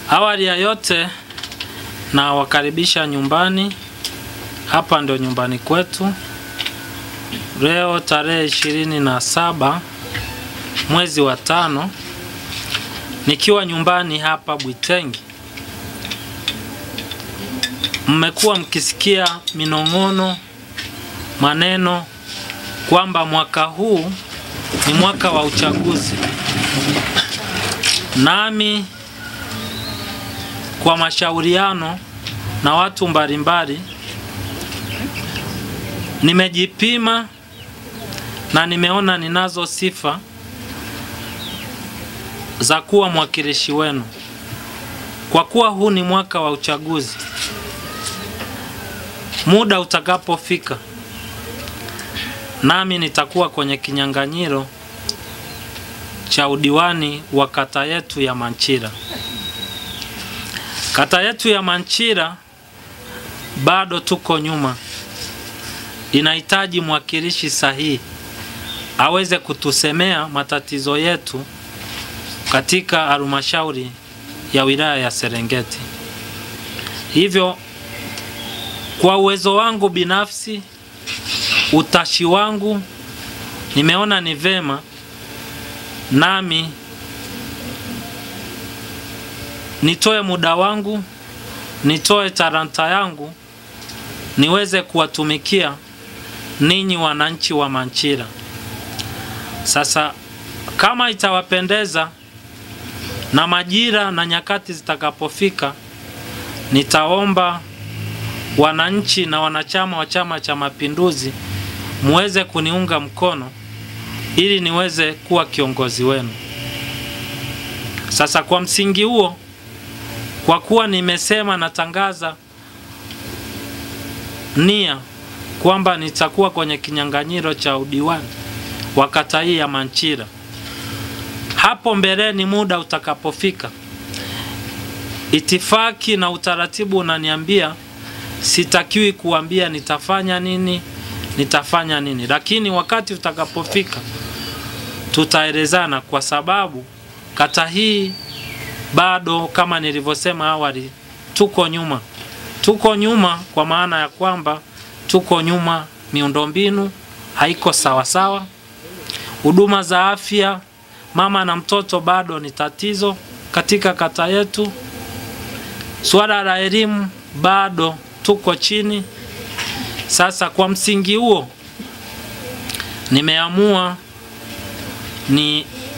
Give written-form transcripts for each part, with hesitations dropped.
Awali ya yote na wakaribisha nyumbani. Hapa ndio nyumbani kwetu. Leo tarehe 27 mwezi wa 5 nikiwa nyumbani hapa Bwitengi. Mmekuwa mkisikia minong'ono, maneno kwamba mwaka huu ni mwaka wa uchaguzi. Nami kwa mashauriano na watu mbalimbali nimejipima na nimeona ninazo sifa za kuwa mwakilishi wenu. Kwa kuwa huu ni mwaka wa uchaguzi, muda utakapofika nami nitakuwa kwenye kinyang'anyiro cha udiwani wa kata yetu ya Manchira. Kata yetu ya Manchira bado tuko nyuma. Inahitaji mwakilishi sahihi aweze kutusemea matatizo yetu katika halmashauri ya wilaya ya Serengeti. Hivyo kwa uwezo wangu binafsi, utashi wangu, nimeona ni vema nami nitoe muda wangu, nitoe talanta yangu, niweze kuwatumikia ninyi wananchi wa Manchira. Sasa kama itawapendeza na majira na nyakati zitakapofika, nitaomba wananchi na wanachama wa Chama cha Mapinduzi muweze kuniunga mkono ili niweze kuwa kiongozi wenu. Sasa kwa msingi huo, kwa kuwa nimesema natangaza nia kwamba nitakuwa kwenye kinyang'anyiro cha udiwani wa kata hii ya Manchira, hapo mbeleni muda utakapofika, itifaki na utaratibu unaniambia sitakiwi kuambia nitafanya nini, lakini wakati utakapofika tutaelezana, kwa sababu kata hii bado kama nilivyosema awali tuko nyuma kwa maana ya kwamba tuko nyuma, miundombinu haiko sawa. Huduma za afya, mama na mtoto bado ni tatizo katika kata yetu. Swala la elimu bado tuko chini. Sasa kwa msingi huo nimeamua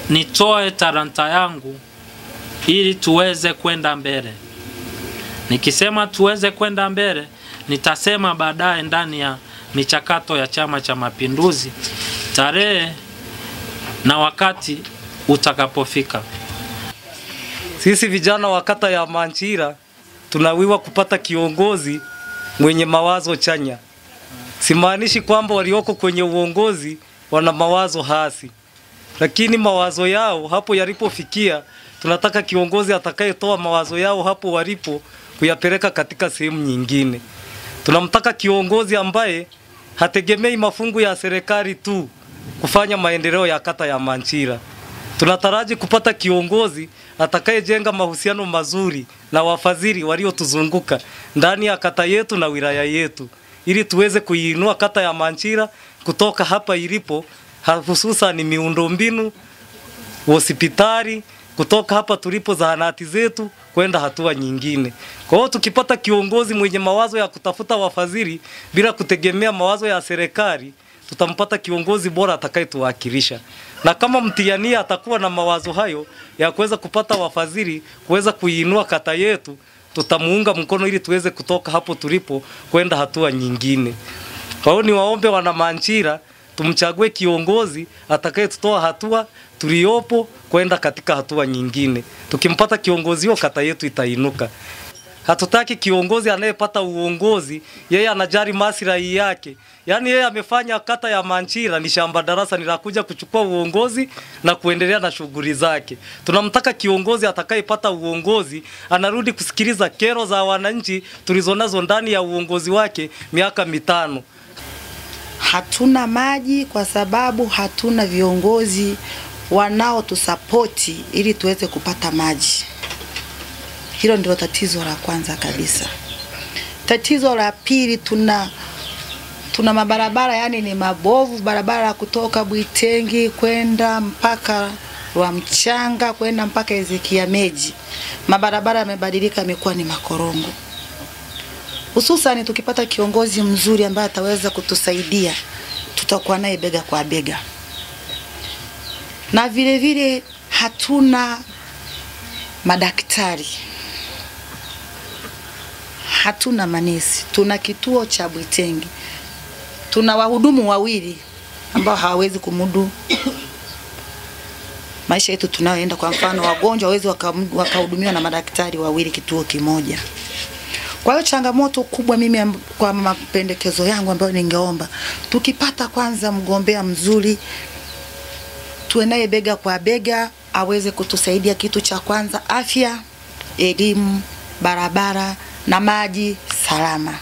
nitoe talanta yangu ili tuweze kwenda mbele. Nikisema tuweze kwenda mbele, nitasema baadaye ndani ya michakato ya Chama cha Mapinduzi tarehe na wakati utakapofika. Sisi vijana wa kata ya Manchira tunawiwa kupata kiongozi mwenye mawazo chanya. Simaanishi kwamba walioko kwenye uongozi wana mawazo hasi, lakini mawazo yao hapo yalipofikia, tunataka kiongozi atakayetoa mawazo yao hapo walipo kuyapeleka katika sehemu nyingine. Tunamtaka kiongozi ambaye hategemei mafungu ya serikali tu kufanya maendeleo ya kata ya Manchira. Tunataraji kupata kiongozi atakayejenga mahusiano mazuri na wafadhili waliotuzunguka ndani ya kata yetu na wilaya yetu, ili tuweze kuiinua kata ya Manchira kutoka hapa ilipo, hususan miundombinu, hospitali, kutoka hapa tulipo zahanati zetu kwenda hatua nyingine. Kwa hiyo tukipata kiongozi mwenye mawazo ya kutafuta wafadhili bila kutegemea mawazo ya serikali, tutampata kiongozi bora atakayetuwakilisha. Na kama mtiania atakuwa na mawazo hayo ya kuweza kupata wafadhili, kuweza kuiinua kata yetu, tutamuunga mkono ili tuweze kutoka hapo tulipo kwenda hatua nyingine. Kwa hiyo niwaombe wana Manchira, tumchague kiongozi atakayetutoa hatua tuliopo kwenda katika hatua nyingine. Tukimpata kiongozi huyo, kata yetu itainuka. Hatutaki kiongozi anayepata uongozi yeye anajali maslahi yake. Yaani yeye amefanya kata ya Manchira ni shamba darasa, nilakuja kuchukua uongozi na kuendelea na shughuli zake. Tunamtaka kiongozi atakayepata uongozi anarudi kusikiliza kero za wananchi tulizonazo ndani ya uongozi wake miaka 5. Hatuna maji kwa sababu hatuna viongozi wanaotusapoti ili tuweze kupata maji. Hilo ndio tatizo la kwanza kabisa. Tatizo la pili, tuna mabarabara yani ni mabovu, barabara kutoka Bwitengi kwenda mpaka Rwamchanga kwenda mpaka Ezekia Meji. Mabarabara yamebadilika, yamekuwa ni makorongo. Hususan tukipata kiongozi mzuri ambaye ataweza kutusaidia, tutakuwa naye bega kwa bega. Na vile vile hatuna madaktari, hatuna manesi. Tuna kituo cha Bwitengi, tuna wahudumu wawili ambao hawawezi kumudu maisha yetu tunayoenda. Kwa mfano wagonjwa hawezi wakahudumiwa na madaktari wawili kituo kimoja. Kwa hiyo changamoto kubwa mimi kwa mapendekezo yangu ambayo ningeomba, tukipata kwanza mgombea mzuri, tuwe naye bega kwa bega, aweze kutusaidia kitu cha kwanza afya, elimu, barabara na maji salama.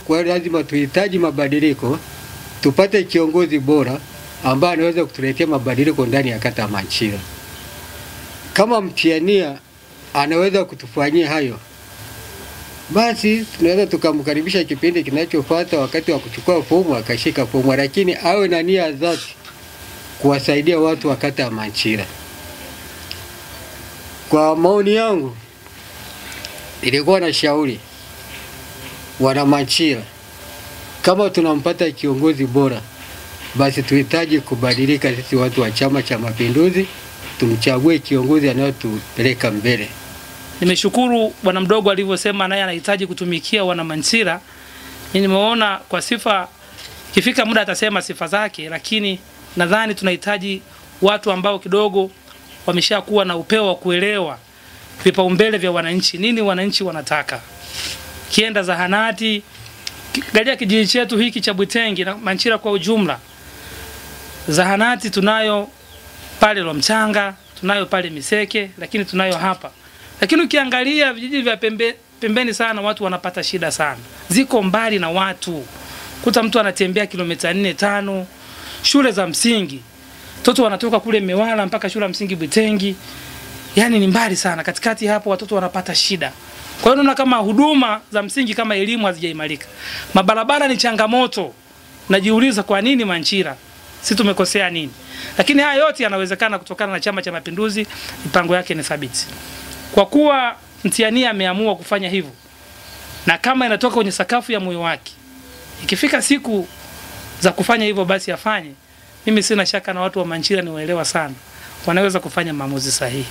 Kwa hiyo lazima tuhitaji mabadiliko, tupate kiongozi bora ambaye anaweza kutuletea mabadiliko ndani ya kata ya Manchira. Kama mtiania anaweza kutufanyia hayo, basi tunaweza tukamkaribisha kipindi kinachofuata wakati wa kuchukua fomu akashika fomu, lakini awe na nia dhati kuwasaidia watu wa kata ya Manchira. Kwa maoni yangu, ilikuwa na shauri wana Manchira, kama tunampata kiongozi bora, basi tuhitaji kubadilika sisi watu wa Chama cha Mapinduzi, tumchague kiongozi anayotupeleka mbele. Nimeshukuru bwana mdogo alivyosema naye anahitaji kutumikia wana Manchira. Nimeona kwa sifa, kifika muda atasema sifa zake, lakini nadhani tunahitaji watu ambao kidogo wameshakuwa na upeo wa kuelewa vipaumbele vya wananchi, nini wananchi wanataka. Kienda zahanati, galia kijiji chetu hiki cha Bwitengi na Manchira kwa ujumla, zahanati tunayo pale Rwamchanga, tunayo pale Miseke, lakini tunayo hapa. Lakini ukiangalia vijiji vya pembeni sana, watu wanapata shida sana. Ziko mbali na watu. Kuta mtu anatembea kilomita 4-5. Shule za msingi, watoto wanatoka kule Mewala mpaka shule ya msingi Bwitengi. Yani ni mbali sana. Katikati hapo watoto wanapata shida. Kwa hiyo naona kama huduma za msingi kama elimu hazijaimarika. Mabarabara ni changamoto. Najiuliza kwa nini Manchira? Sisi tumekosea nini? Lakini haya yote yanawezekana kutokana na Chama cha Mapinduzi, mipango yake ni thabiti. Kwa kuwa mtiania ameamua kufanya hivyo, na kama inatoka kwenye sakafu ya moyo wake, ikifika siku za kufanya hivyo basi afanye. Mimi sina shaka na watu wa Manchira ni waelewa sana, wanaweza kufanya maamuzi sahihi.